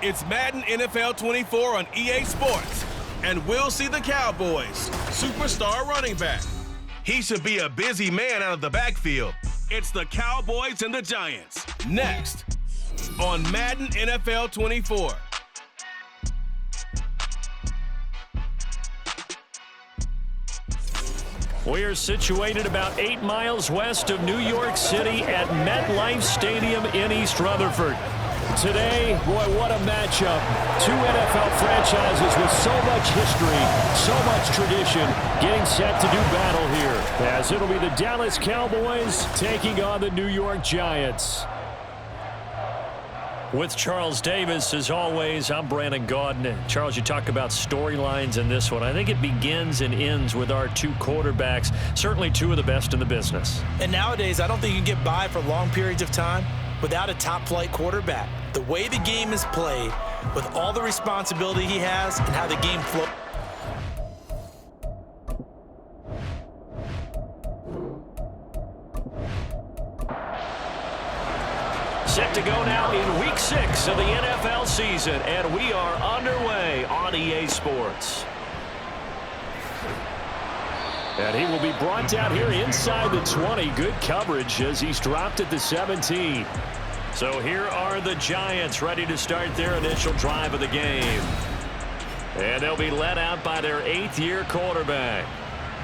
It's Madden NFL 24 on EA Sports, and we'll see the Cowboys' superstar running back. He should be a busy man out of the backfield. It's the Cowboys and the Giants. Next on Madden NFL 24. We are situated about 8 miles west of New York City at MetLife Stadium in East Rutherford. Today, boy, what a matchup. Two NFL franchises with so much history, so much tradition, getting set to do battle here, as it'll be the Dallas Cowboys taking on the New York Giants. With Charles Davis, as always, I'm Brandon Gaudin. Charles, you talk about storylines in this one. I think it begins and ends with our two quarterbacks, certainly two of the best in the business. And nowadays, I don't think you can get by for long periods of time without a top-flight quarterback. The way the game is played, with all the responsibility he has and how the game flows. Set to go now in Week 6 of the NFL season, and we are underway on EA Sports. And he will be brought down here inside the 20. Good coverage as he's dropped at the 17. So here are the Giants ready to start their initial drive of the game. And they'll be led out by their 8th-year quarterback.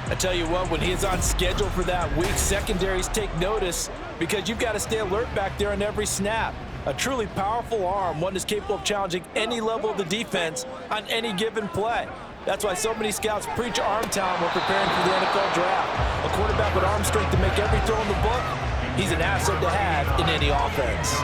I tell you what, when he is on schedule for that week, secondaries take notice because you've got to stay alert back there on every snap. A truly powerful arm, one that's capable of challenging any level of the defense on any given play. That's why so many scouts preach arm talent when preparing for the NFL draft. A quarterback with arm strength to make every throw in the book, he's an asset to have in any offense.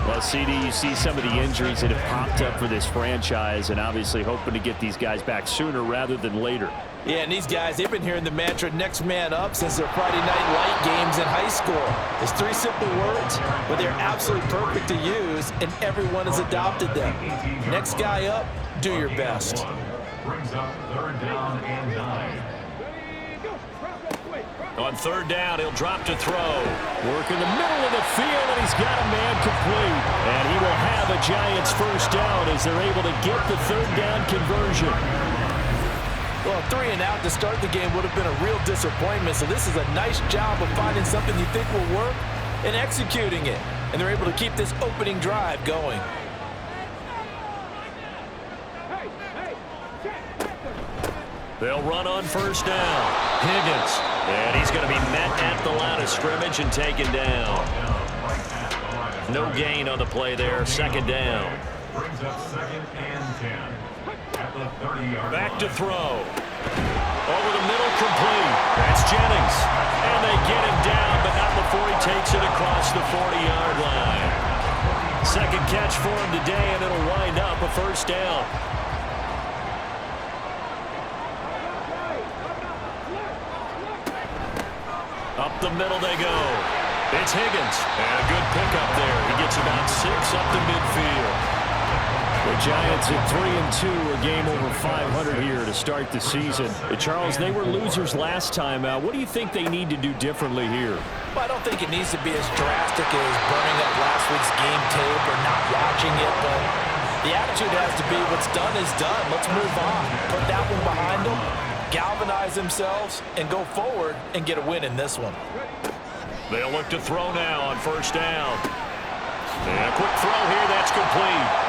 Well, CD, you see some of the injuries that have popped up for this franchise, and obviously hoping to get these guys back sooner rather than later. Yeah, and these guys, they've been hearing the mantra next man up since their Friday night light games in high school. It's 3 simple words, but they're absolutely perfect to use, and everyone has adopted them. Next guy up, do your best. Brings up 3rd down and 9. On 3rd down, he'll drop to throw. Work in the middle of the field, and he's got a man complete. And he will have a Giants first down as they're able to get the 3rd down conversion. Well, 3 and out to start the game would have been a real disappointment. So this is a nice job of finding something you think will work and executing it. And they're able to keep this opening drive going. They'll run on 1st down. Higgins. And he's going to be met at the line of scrimmage and taken down. No gain on the play there. 2nd down. Brings up 2nd and 10. At the 30-yard back to throw. Over the middle, complete. That's Jennings. And they get him down, but not before he takes it across the 40-yard line. 2nd catch for him today, and it'll wind up a 1st down. Up the middle they go. It's Higgins. And a good pickup there. He gets about 6 up the midfield. The Giants at 3-2, a game over 500 here to start the season. Charles, they were losers last time out. What do you think they need to do differently here? Well, I don't think it needs to be as drastic as burning up last week's game tape or not watching it, but the attitude has to be what's done is done. Let's move on. Put that one behind them, galvanize themselves, and go forward and get a win in this one. They'll look to throw now on 1st down. And a quick throw here, that's complete.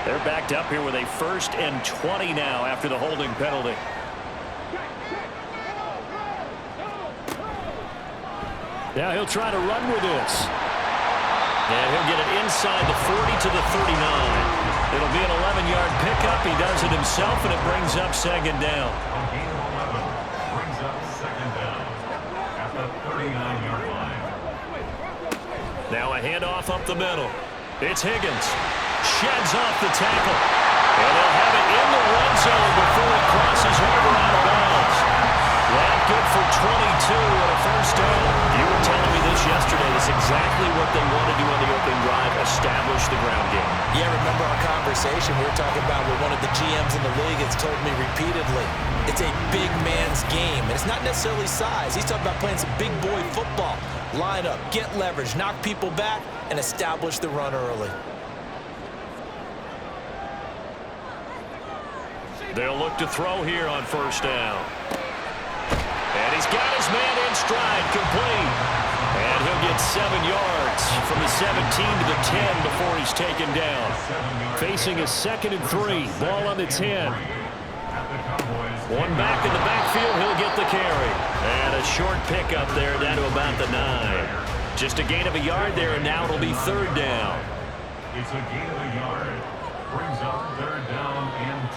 They're backed up here with a 1st and 20 now after the holding penalty. Now he'll try to run with this. And he'll get it inside the 40 to the 39. It'll be an 11-yard pickup. He does it himself, and it brings up 2nd down. Gain of 11. Brings up 2nd down. At the 39-yard line. Now a handoff up the middle. It's Higgins. Sheds off the tackle. And they'll have it in the red zone before it crosses over out of bounds. Well, good for 22 and a 1st down. You were telling me this yesterday. yesterday. That's exactly what they want to do on the opening drive, establish the ground game. Yeah, remember our conversation we were talking about with one of the GMs in the league has told me repeatedly, it's a big man's game, and it's not necessarily size. He's talking about playing some big boy football. Line up, get leverage, knock people back, and establish the run early. They'll look to throw here on first down. And he's got his man in stride, complete. And he'll get 7 yards from the 17 to the 10 before he's taken down. Facing a 2nd and 3, ball on the 10. One back in the backfield, he'll get the carry. And a short pickup there down to about the 9. Just a gain of a yard there, and now it'll be 3rd down. It's a gain of a yard. Brings up 3rd down and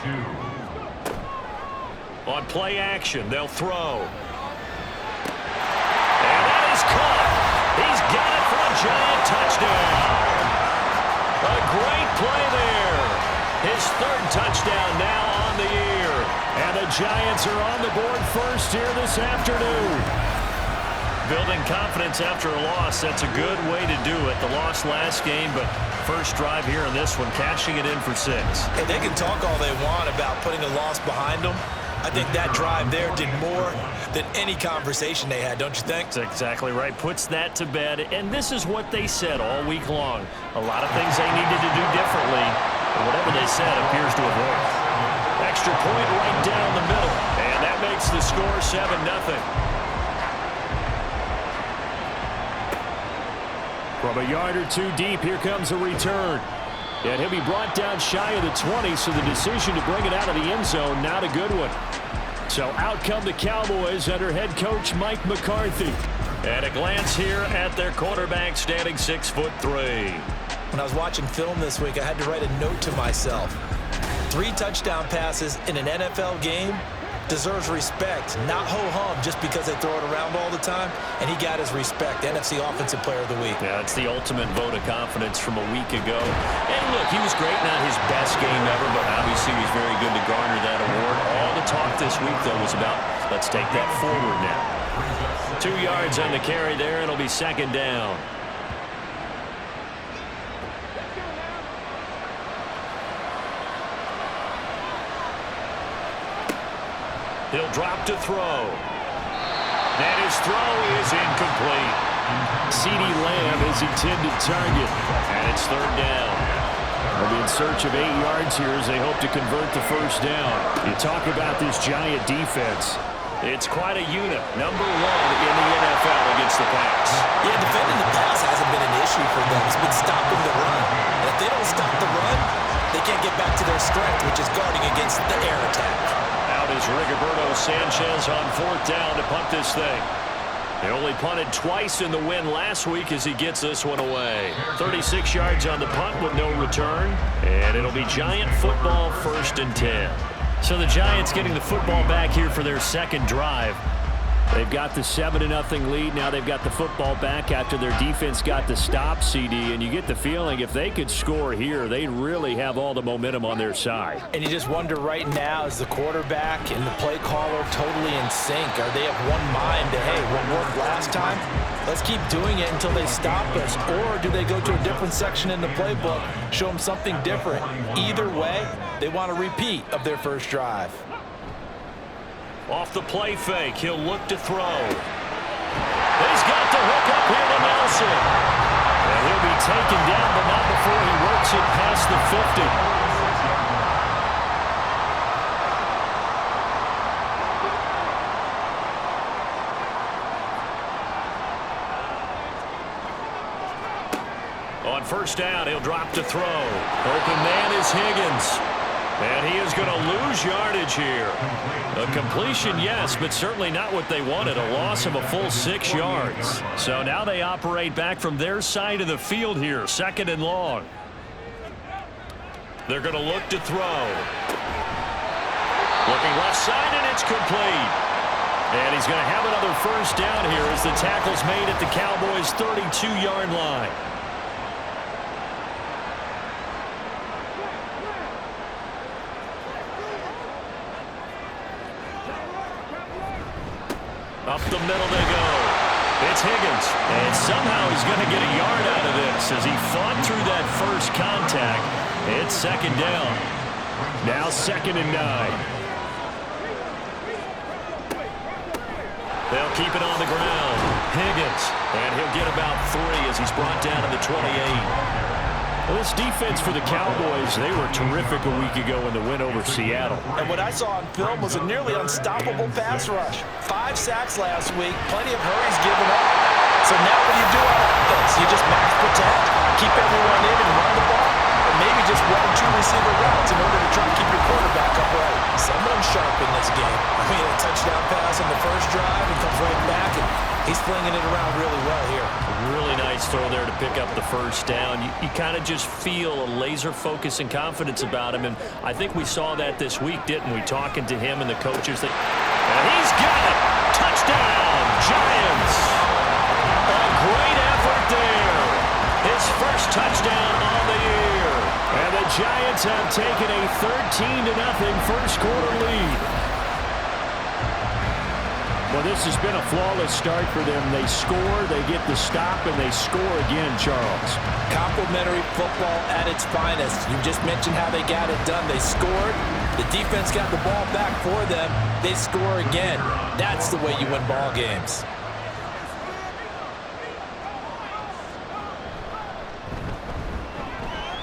2. On play action, they'll throw. And that is caught. He's got it for a giant touchdown. A great play there. His 3rd touchdown now on the year. And the Giants are on the board first here this afternoon. Building confidence after a loss, that's a good way to do it. The loss last game, but first drive here in this one, cashing it in for 6. Hey, they can talk all they want about putting a loss behind them. I think that drive there did more than any conversation they had, don't you think? That's exactly right. Puts that to bed. And this is what they said all week long. A lot of things they needed to do differently. But whatever they said appears to have worked. Extra point right down the middle. And that makes the score 7-0. From a yard or 2 deep, here comes a return. And he'll be brought down shy of the 20, so the decision to bring it out of the end zone, not a good one. So out come the Cowboys under head coach Mike McCarthy. At a glance here at their quarterback, standing 6'3". When I was watching film this week, I had to write a note to myself. 3 touchdown passes in an NFL game deserves respect, not ho-hum just because they throw it around all the time. And he got his respect, NFC Offensive Player of the Week. Yeah, it's the ultimate vote of confidence from a week ago. And look, he was great, not his best game ever, but obviously he was very good to garner that award. All the talk this week, though, was about let's take that forward now. 2 yards on the carry there, it'll be 2nd down. He'll drop to throw. And his throw is incomplete. CeeDee Lamb is intended target. And it's 3rd down. They'll be in search of 8 yards here as they hope to convert the first down. You talk about this Giant defense. It's quite a unit. #1 in the NFL against the pass. Yeah, defending the pass hasn't been an issue for them. It's been stopping the run. And if they don't stop the run, they can't get back to their strength, which is guarding against the air attack. Out is Rigoberto Sanchez on 4th down to punt this thing. He only punted twice in the win last week as he gets this one away. 36 yards on the punt with no return. And it'll be Giant football, 1st and 10. So the Giants getting the football back here for their 2nd drive. They've got the 7-0 lead. Now they've got the football back after their defense got the stop, CD. And you get the feeling if they could score here, they'd really have all the momentum on their side. And you just wonder right now, is the quarterback and the play caller totally in sync? Are they of one mind to, hey, what worked last time? Let's keep doing it until they stop us. Or do they go to a different section in the playbook, show them something different? Either way, they want a repeat of their first drive. Off the play fake, he'll look to throw. He's got the hook up here to Nelson. And he'll be taken down, but not before he works it past the 50. On 1st down, he'll drop to throw. Open man is Higgins. And he is going to lose yardage here. A completion, yes, but certainly not what they wanted. A loss of a full 6 yards. So now they operate back from their side of the field here, 2nd and long. They're going to look to throw. Looking left side, and it's complete. And he's going to have another first down here as the tackle's made at the Cowboys' 32-yard line. Up the middle they go. It's Higgins, and somehow he's going to get a yard out of this as he fought through that first contact. It's second down. Now 2nd and 9. They'll keep it on the ground. Higgins, and he'll get about 3 as he's brought down to the 28. Well, this defense for the Cowboys, they were terrific a week ago in the win over Seattle. And what I saw on film was a nearly unstoppable pass rush. 5 sacks last week, plenty of hurries given up. So now what do you do on offense? You just max protect, keep everyone in and run the ball, or maybe just run 2 receiver routes in order to try and keep your quarterback upright. Someone's sharp in this game. I mean, a touchdown pass on the first drive and comes right back, and he's flinging it around really well here. Really nice throw there to pick up the first down. You kind of just feel a laser focus and confidence about him, and I think we saw that this week, didn't we? Talking to him and the coaches. And he's got it! Touchdown, Giants! A great effort there. His first touchdown on the year. And the Giants have taken a 13-0 first quarter lead. Well, this has been a flawless start for them. They score, they get the stop, and they score again, Charles. Complimentary football at its finest. You just mentioned how they got it done. They scored. The defense got the ball back for them. They score again. That's the way you win ball games.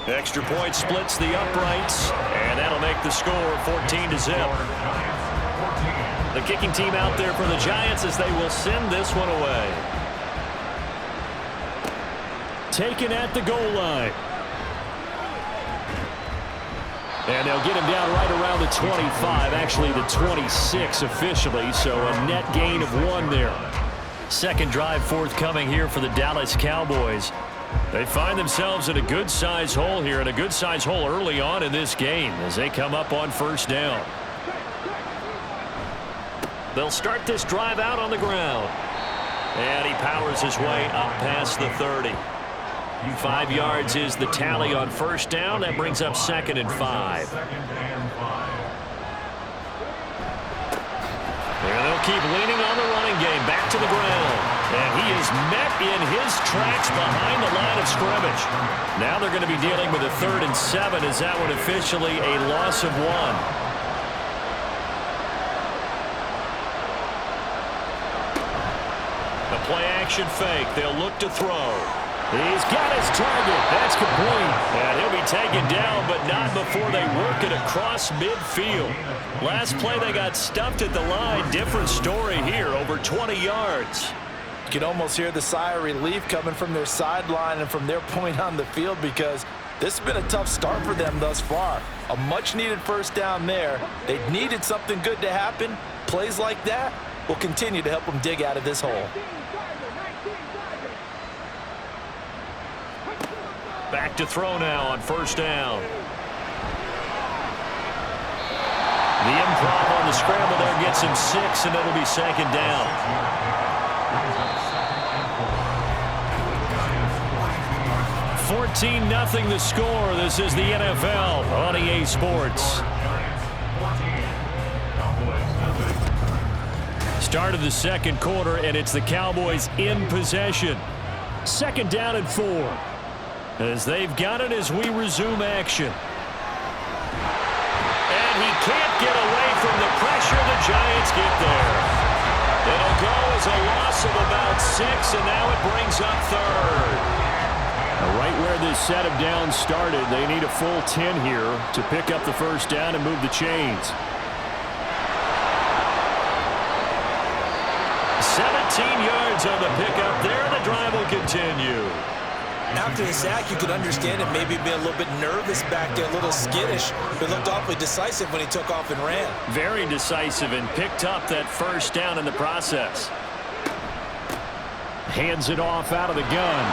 Extra point splits the uprights, and that'll make the score 14-0. The kicking team out there for the Giants as they will send this one away. Taken at the goal line. And they'll get him down right around the 25, actually the 26 officially, so a net gain of 1 there. Second drive forthcoming here for the Dallas Cowboys. They find themselves in a good-sized hole here, and a good-sized hole early on in this game as they come up on first down. They'll start this drive out on the ground. And he powers his way up past the 30. 5 yards is the tally on first down. That brings up 2nd and 5. And they'll keep leaning on the running game. Back to the ground. And he is met in his tracks behind the line of scrimmage. Now they're going to be dealing with a 3rd and 7. Is that one officially a loss of 1? Play action fake. They'll look to throw. He's got his target. That's complete. And he'll be taken down, but not before they work it across midfield. Last play, they got stuffed at the line. Different story here, over 20 yards. You can almost hear the sigh of relief coming from their sideline and from their point on the field because this has been a tough start for them thus far. A much-needed first down there. They needed something good to happen. Plays like that will continue to help them dig out of this hole. Back to throw now on first down. The improv on the scramble there gets him 6, and it'll be 2nd down. 14-0 the score. This is the NFL on EA Sports. Start of the second quarter, and it's the Cowboys in possession. 2nd down and 4. As they've got it as we resume action. And he can't get away from the pressure. The Giants get there. It'll go as a loss of about 6, and now it brings up 3rd. Right where this set of downs started, they need a full 10 here to pick up the first down and move the chains. 17 yards on the pickup there, and the drive will continue. After the sack, you could understand him maybe being a little bit nervous back there, a little skittish, but looked awfully decisive when he took off and ran. Very decisive and picked up that first down in the process. Hands it off out of the gun.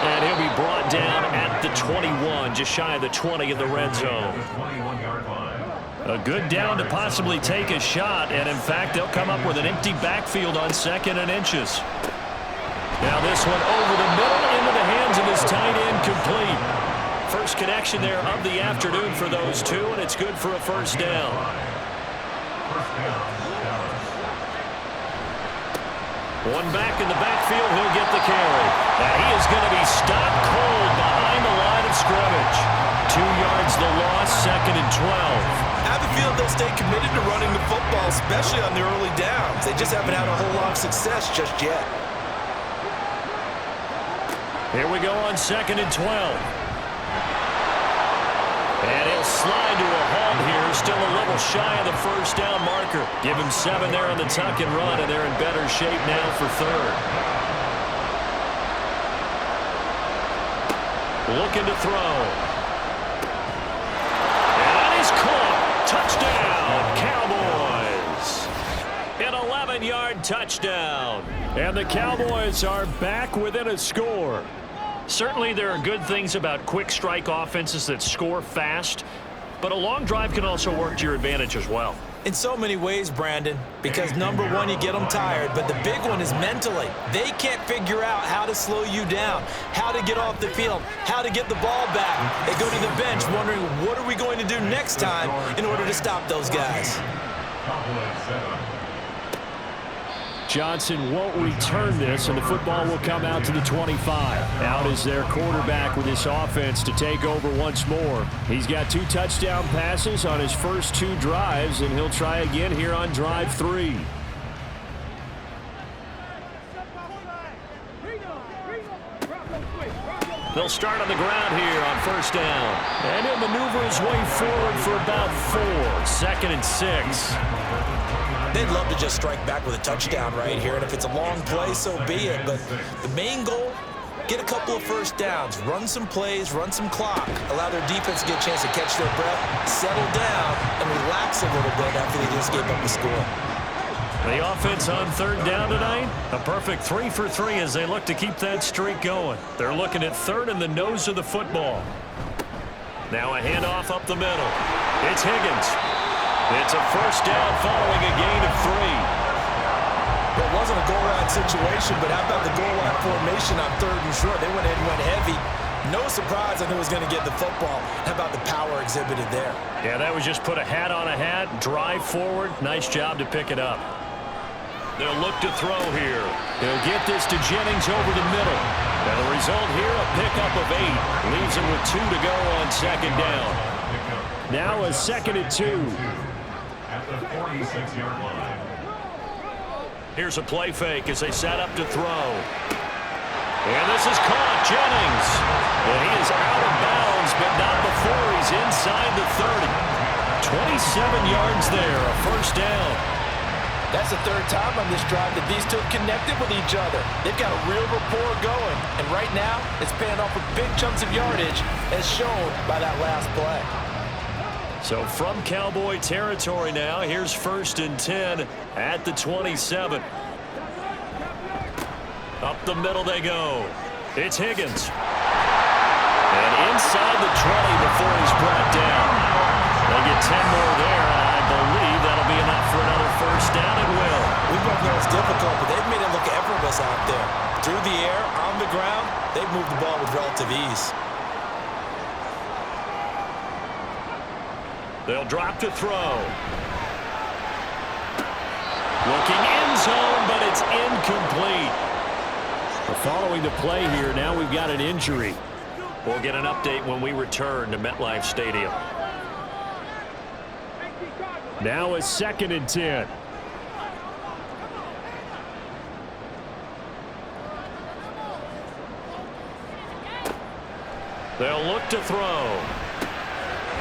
And he'll be brought down at the 21, just shy of the 20 in the red zone. A good down to possibly take a shot, and in fact, they'll come up with an empty backfield on 2nd and inches. Now this one over the middle into the hands of his tight end, complete. First connection there of the afternoon for those two, and it's good for a first down. One back in the backfield, he'll get the carry. And he is going to be stopped cold behind the line of scrimmage. 2 yards the loss, 2nd and 12. I have a feeling they'll stay committed to running the football, especially on the early downs. They just haven't had a whole lot of success just yet. Here we go on 2nd and 12. And he'll slide to a halt here, still a little shy of the first down marker. Give him 7 there on the tuck and run, and they're in better shape now for 3rd. Looking to throw. And that is caught. Touchdown, Cowboys. An 11-yard touchdown. And the Cowboys are back within a score. Certainly there are good things about quick strike offenses that score fast, but a long drive can also work to your advantage as well. In so many ways, Brandon, because number one, you get them tired, but the big one is mentally. They can't figure out how to slow you down, how to get off the field, how to get the ball back. They go to the bench wondering, what are we going to do next time in order to stop those guys? Johnson won't return this, and the football will come out to the 25. Out is their quarterback with this offense to take over once more. He's got 2 touchdown passes on his first 2 drives, and he'll try again here on drive 3. They'll start on the ground here on first down. And he'll maneuver his way forward for about 4. 2nd and 6. They'd love to just strike back with a touchdown right here, and if it's a long play, so be it. But the main goal, get a couple of first downs, run some plays, run some clock, allow their defense to get a chance to catch their breath, settle down, and relax a little bit after they just gave up a score. The offense on 3rd down tonight, a perfect 3 for 3 as they look to keep that streak going. They're looking at 3rd in the nose of the football. Now a handoff up the middle. It's Higgins. It's a first down following a gain of 3. It wasn't a goal line situation, but how about the goal line formation on 3rd and short? They went ahead and went heavy. No surprise on who was going to get the football. How about the power exhibited there? Yeah, that was just put a hat on a hat, drive forward. Nice job to pick it up. They'll look to throw here. They'll get this to Jennings over the middle. And the result here, a pickup of 8. Leaves him with 2 to go on 2nd down. Now a 2nd and 2. At the 46-yard line. Here's a play fake as they set up to throw. And this is caught. Jennings. And he is out of bounds, but not before he's inside the 30. 27 yards there, a first down. That's the 3rd time on this drive that these two have connected with each other. They've got a real rapport going. And right now, it's paying off with big chunks of yardage, as shown by that last play. So from Cowboy territory now, here's 1st and 10 at the 27. Up the middle they go. It's Higgins. And inside the 20 before he's brought down. They'll get 10 more there, and I believe that'll be enough for another first down. It will. We both know it's difficult, but they've made it look effortless out there. Through the air, on the ground, they've moved the ball with relative ease. They'll drop to throw. Looking end zone, but it's incomplete. Following the play here, now we've got an injury. We'll get an update when we return to MetLife Stadium. Now a 2nd and 10. They'll look to throw.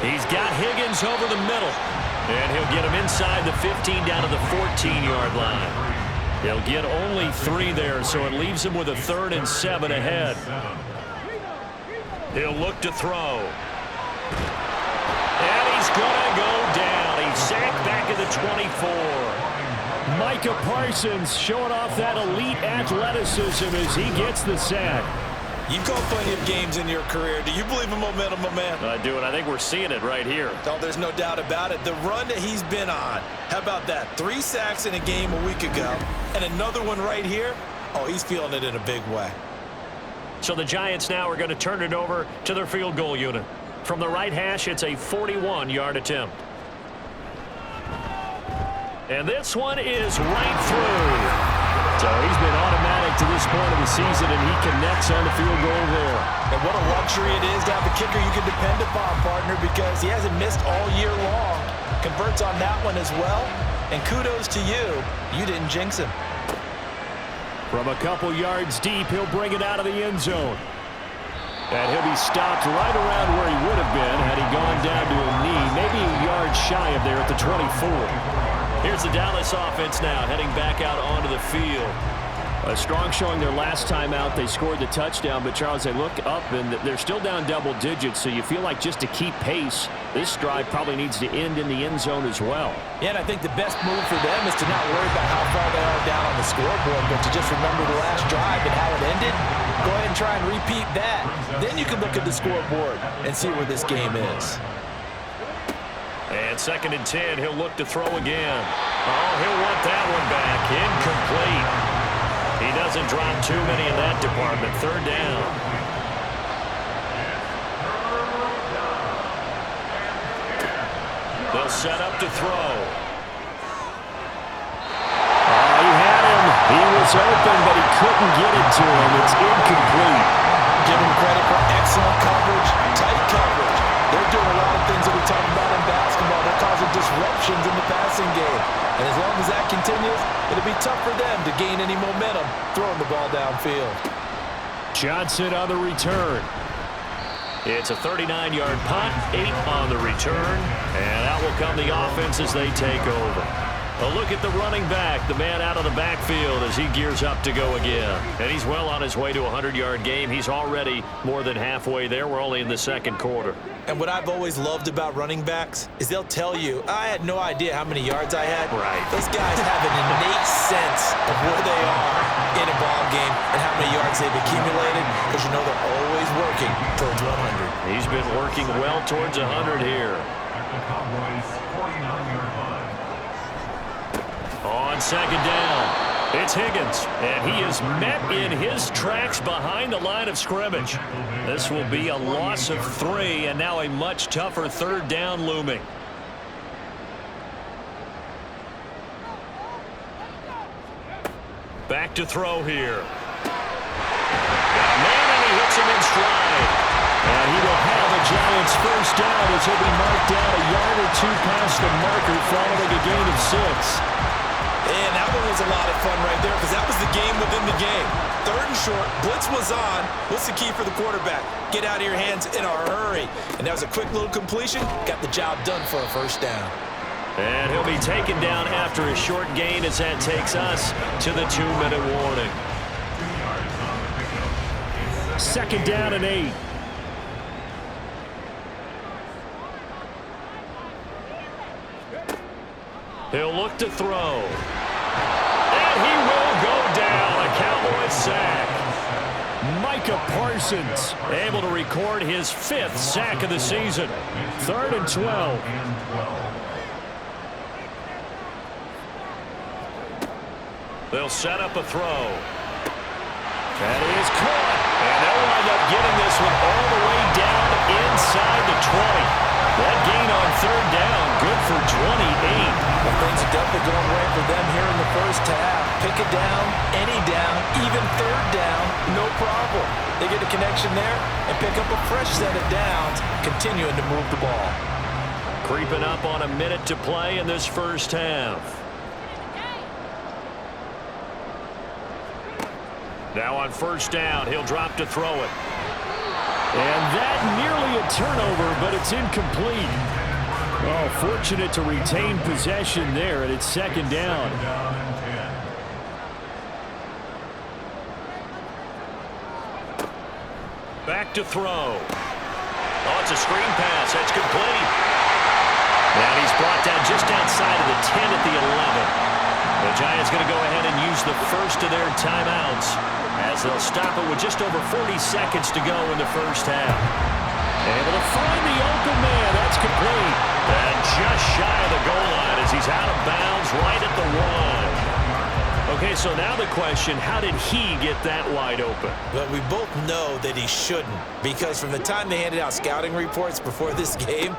He's got Higgins over the middle. And he'll get him inside the 15 down to the 14-yard line. He'll get only 3 there, so it leaves him with a 3rd and 7 ahead. He'll look to throw. And he's going to go down. He's sacked back at the 24. Micah Parsons showing off that elite athleticism as he gets the sack. You've called plenty of games in your career. Do you believe in momentum, my man? I do, and I think we're seeing it right here. Oh, there's no doubt about it. The run that he's been on. How about that? 3 sacks in a game a week ago, and another one right here. Oh, he's feeling it in a big way. So the Giants now are going to turn it over to their field goal unit. From the right hash, it's a 41-yard attempt. And this one is right through. So he's been automatic to this point of the season, and he connects on the field goal there. And what a luxury it is to have a kicker you can depend upon, partner, because he hasn't missed all year long. Converts on that one as well. And kudos to you. You didn't jinx him. From a couple yards deep, he'll bring it out of the end zone. And he'll be stopped right around where he would have been had he gone down to a knee, maybe a yard shy of there at the 24. Here's the Dallas offense now, heading back out onto the field. A strong showing their last time out. They scored the touchdown, but Charles, they look up and they're still down double digits, so you feel like just to keep pace, this drive probably needs to end in the end zone as well. Yeah, and I think the best move for them is to not worry about how far they are down on the scoreboard, but to just remember the last drive and how it ended. Go ahead and try and repeat that. Then you can look at the scoreboard and see where this game is. And 2nd and 10, he'll look to throw again. Oh, he'll want that one back. Incomplete. He doesn't drop too many in that department. 3rd down. They'll set up to throw. Oh, he had him. He was open, but he couldn't get it to him. It's incomplete. Give him credit for excellent coverage, tight coverage. They're doing a lot of things that we talk about in basketball. They're causing disruptions in the passing game. And as long as that continues, it'll be tough for them to gain any momentum throwing the ball downfield. Johnson on the return. It's a 39-yard punt, 8 on the return, and out will come the offense as they take over. A look at the running back, the man out of the backfield as he gears up to go again. And he's well on his way to a 100-yard game. He's already more than halfway there. We're only in the 2nd quarter. And what I've always loved about running backs is they'll tell you, I had no idea how many yards I had. Right. Those guys have an innate sense of where they are in a ball game and how many yards they've accumulated, because you know they're always working towards 100. He's been working well towards 100 here. At the Cowboys' 49-yard line. On 2nd down, it's Higgins, and he is met in his tracks behind the line of scrimmage. This will be a loss of 3, and now a much tougher 3rd down looming. Back to throw here. Got a man, and he hits him in stride. And he will have a Giants 1st down as he'll be marked down a yard or 2 past the marker following a gain of 6. And that one was a lot of fun right there, because that was the game within the game. 3rd and short, blitz was on. What's the key for the quarterback? Get out of your hands in a hurry. And that was a quick little completion. Got the job done for a 1st down. And he'll be taken down after a short gain as that takes us to the 2-minute warning. 2nd down and 8. He'll look to throw. And he will go down. A Cowboys sack. Micah Parsons able to record his 5th sack of the season. 3rd and 12. They'll set up a throw. That is caught. And they'll wind up getting this one all the way down inside the 20. That gain on 3rd down, good for 28. Well, things are definitely going right for them here in the 1st half. Pick it down, any down, even 3rd down, no problem. They get a connection there and pick up a fresh set of downs, continuing to move the ball. Creeping up on a minute to play in this 1st half. Now on 1st down, he'll drop to throw it. And that nearly a turnover, but it's incomplete. Oh, fortunate to retain possession there, and it's 2nd down. Back to throw. Oh, it's a screen pass. That's complete. And he's brought down just outside of the 10 at the 11. The Giants going to go ahead and use the 1st of their timeouts, as they'll stop it with just over 40 seconds to go in the 1st half. Able to find the open man. That's complete. And just shy of the goal line as he's out of bounds right at the 1. Okay, so now the question, how did he get that wide open? Well, we both know that he shouldn't, because from the time they handed out scouting reports before this game,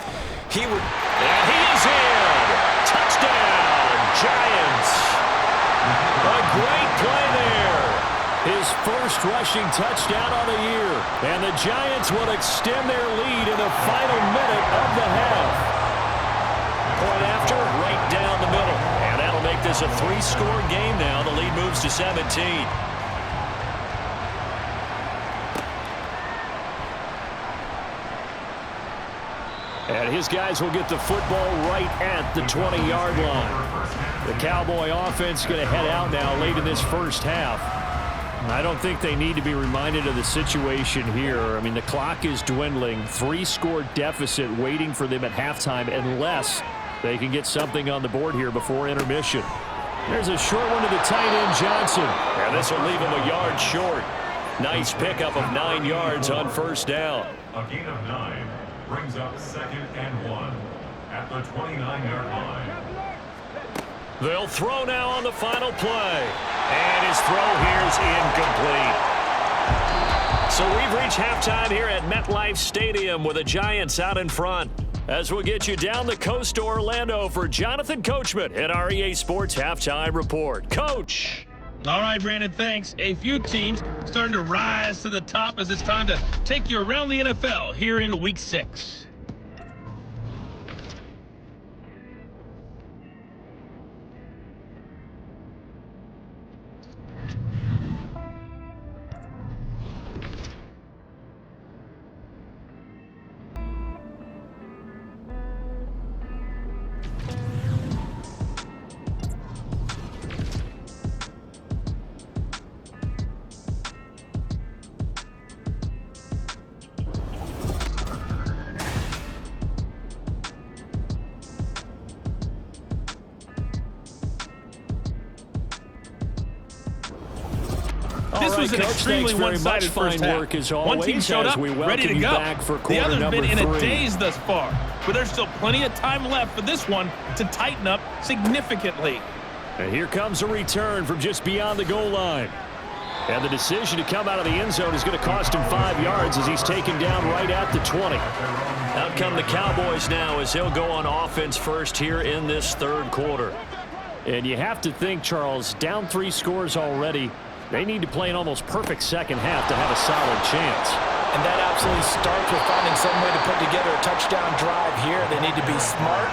he would... And he is in! Touchdown, Giants! A great play there. His first rushing touchdown on the year. And the Giants will extend their lead in the final minute of the half. Point after, right down the middle. And that'll make this a 3-score game now. The lead moves to 17. And his guys will get the football right at the 20-yard line. The Cowboy offense going to head out now late in this first half. I don't think they need to be reminded of the situation here. I mean, the clock is dwindling. 3-score deficit waiting for them at halftime unless they can get something on the board here before intermission. There's a short one to the tight end, Johnson. And this will leave him a yard short. Nice pickup of 9 yards on first down. A gain of 9 brings up 2nd and 1 at the 29-yard line. They'll throw now on the final play. And his throw here's incomplete. So we've reached halftime here at MetLife Stadium with the Giants out in front. As we'll get you down the coast to Orlando for Jonathan Coachman at our EA Sports Halftime Report. Coach. All right, Brandon, thanks. A few teams starting to rise to the top as it's time to take you around the NFL here in Week 6. This was an extremely one-sided first half. One team showed up, ready to go. The other's been in a daze thus far, but there's still plenty of time left for this one to tighten up significantly. And here comes a return from just beyond the goal line. And the decision to come out of the end zone is going to cost him 5 yards as he's taken down right at the 20. Out come the Cowboys now as they'll go on offense first here in this third quarter. And you have to think, Charles, down 3 scores already. They need to play an almost perfect second half to have a solid chance. And that absolutely starts with finding some way to put together a touchdown drive here. They need to be smart,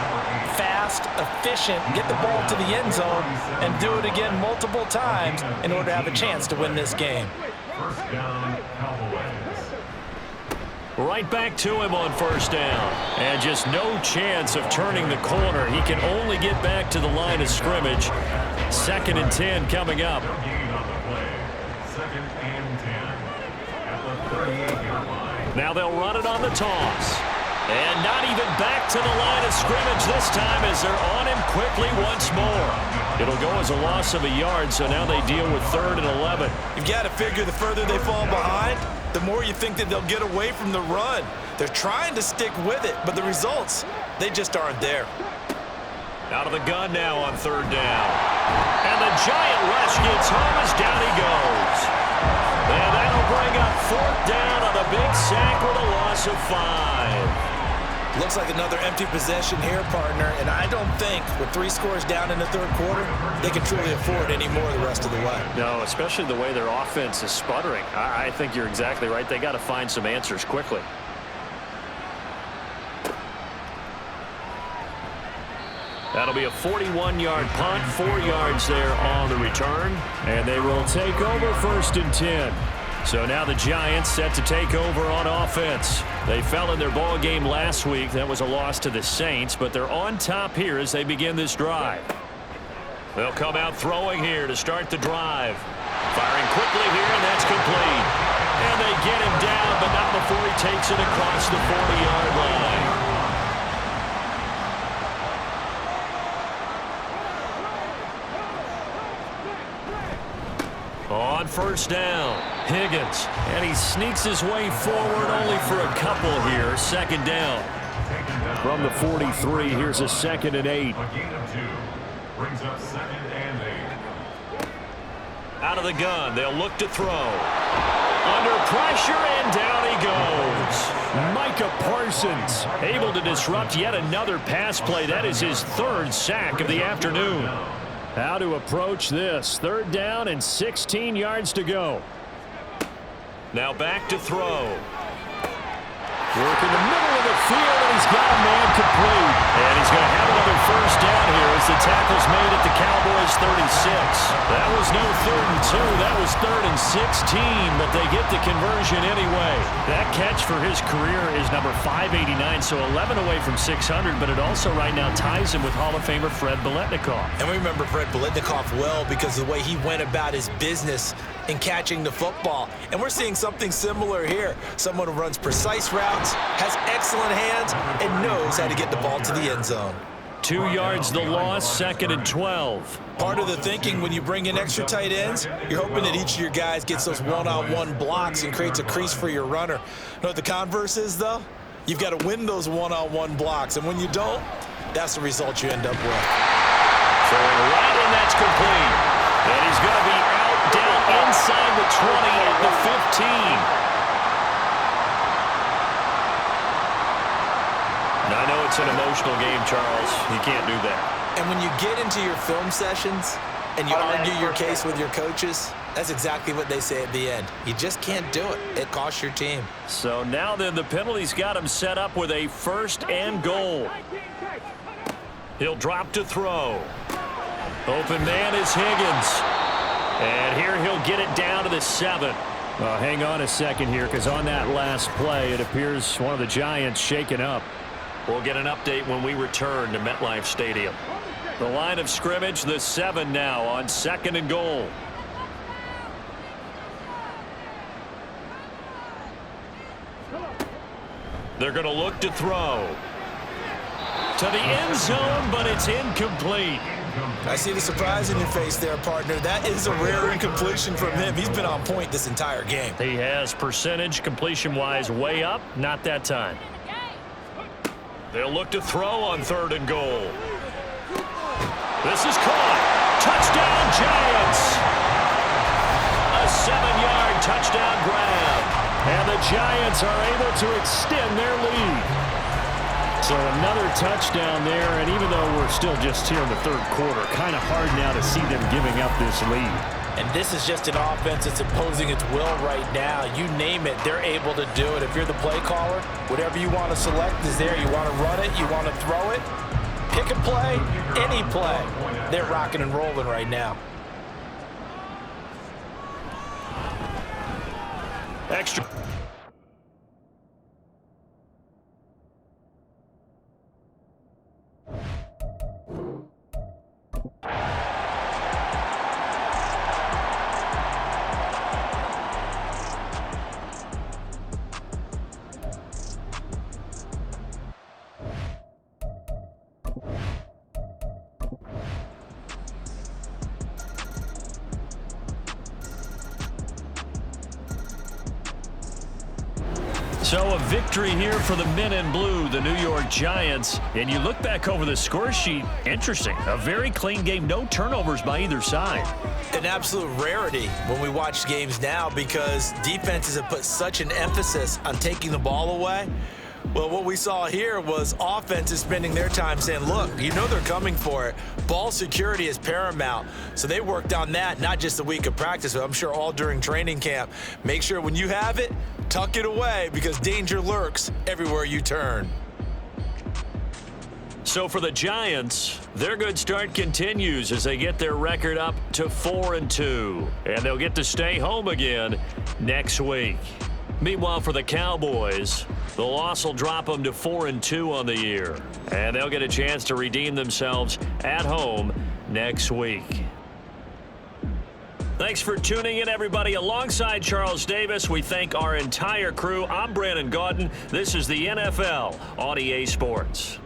fast, efficient, get the ball to the end zone, and do it again multiple times in order to have a chance to win this game. First down, Cowboys. Right back to him on first down. And just no chance of turning the corner. He can only get back to the line of scrimmage. 2nd and 10 coming up. Now they'll run it on the toss. And not even back to the line of scrimmage this time as they're on him quickly once more. It'll go as a loss of a yard, so now they deal with 3rd and 11. You've got to figure the further they fall behind, the more you think that they'll get away from the run. They're trying to stick with it, but the results, they just aren't there. Out of the gun now on 3rd down. And the giant rush gets home as down he goes. And that'll bring up 4th down on a big sack with a loss of 5. Looks like another empty possession here, partner, and I don't think with 3 scores down in the third quarter, they can truly afford any more the rest of the way. No, especially the way their offense is sputtering. I think you're exactly right. They got to find some answers quickly. That'll be a 41-yard punt, 4 yards there on the return. And they will take over 1st and 10. So now the Giants set to take over on offense. They fell in their ball game last week. That was a loss to the Saints, but they're on top here as they begin this drive. They'll come out throwing here to start the drive. Firing quickly here, and that's complete. And they get him down, but not before he takes it across the 40-yard line. On first down, Higgins, and he sneaks his way forward only for a couple here. 2nd down. From the 43, here's a 2nd and 8. A gain of 2 brings up 2nd and 8. Out of the gun, they'll look to throw. Under pressure, and down he goes. Micah Parsons able to disrupt yet another pass play. That is his 3rd sack of the afternoon. How to approach this. 3rd down and 16 yards to go. Now back to throw. Work in the middle of the field, and he's got a man complete. And he's going to have another 1st down here as the tackle's made at the Cowboys 36. That was no 3rd and 2. That was 3rd and 16, but they get the conversion anyway. That catch for his career is number 589, so 11 away from 600, but it also right now ties him with Hall of Famer Fred Biletnikoff. And we remember Fred Biletnikoff well because of the way he went about his business in catching the football. And we're seeing something similar here. Someone who runs precise routes, has excellent hands, and knows how to get the ball to the end zone. 2 yards the loss, 2nd and 12. Part of the thinking when you bring in extra tight ends, you're hoping that each of your guys gets those one-on-one blocks and creates a crease for your runner. You know what the converse is, though? You've got to win those one-on-one blocks, and when you don't, that's the result you end up with. Throwing right, and that's complete. And he's going to be out down inside the 20 at the 15. I know it's an emotional game, Charles. You can't do that. And when you get into your film sessions and you argue your case with your coaches, that's exactly what they say at the end. You just can't do it. It costs your team. So now then, the penalty's got him set up with a 1st and goal. He'll drop to throw. Open man is Higgins. And here he'll get it down to the 7. Hang on a second here, because on that last play, it appears one of the Giants shaken up. We'll get an update when we return to MetLife Stadium. The line of scrimmage, the 7 now on 2nd and goal. They're going to look to throw. To the end zone, but it's incomplete. I see the surprise in your face there, partner. That is a rare incompletion from him. He's been on point this entire game. He has percentage completion-wise way up. Not that time. They'll look to throw on 3rd and goal. This is caught. Touchdown, Giants. A 7-yard touchdown grab. And the Giants are able to extend their lead. So another touchdown there, and even though we're still just here in the 3rd quarter, kind of hard now to see them giving up this lead. And this is just an offense that's imposing its will right now. You name it, they're able to do it. If you're the play caller, whatever you want to select is there. You want to run it, you want to throw it, pick a play, any play. They're rocking and rolling right now. Extra. So a victory here for the men in blue, the New York Giants. And you look back over the score sheet, interesting. A very clean game, no turnovers by either side. An absolute rarity when we watch games now because defenses have put such an emphasis on taking the ball away. Well, what we saw here was offenses spending their time saying, look, you know they're coming for it. Ball security is paramount. So they worked on that, not just a week of practice, but I'm sure all during training camp. Make sure when you have it, tuck it away because danger lurks everywhere you turn. So for the Giants, their good start continues as they get their record up to 4-2. And they'll get to stay home again next week. Meanwhile, for the Cowboys, the loss will drop them to 4-2 on the year. And they'll get a chance to redeem themselves at home next week. Thanks for tuning in, everybody. Alongside Charles Davis, we thank our entire crew. I'm Brandon Gaudin. This is the NFL on EA Sports.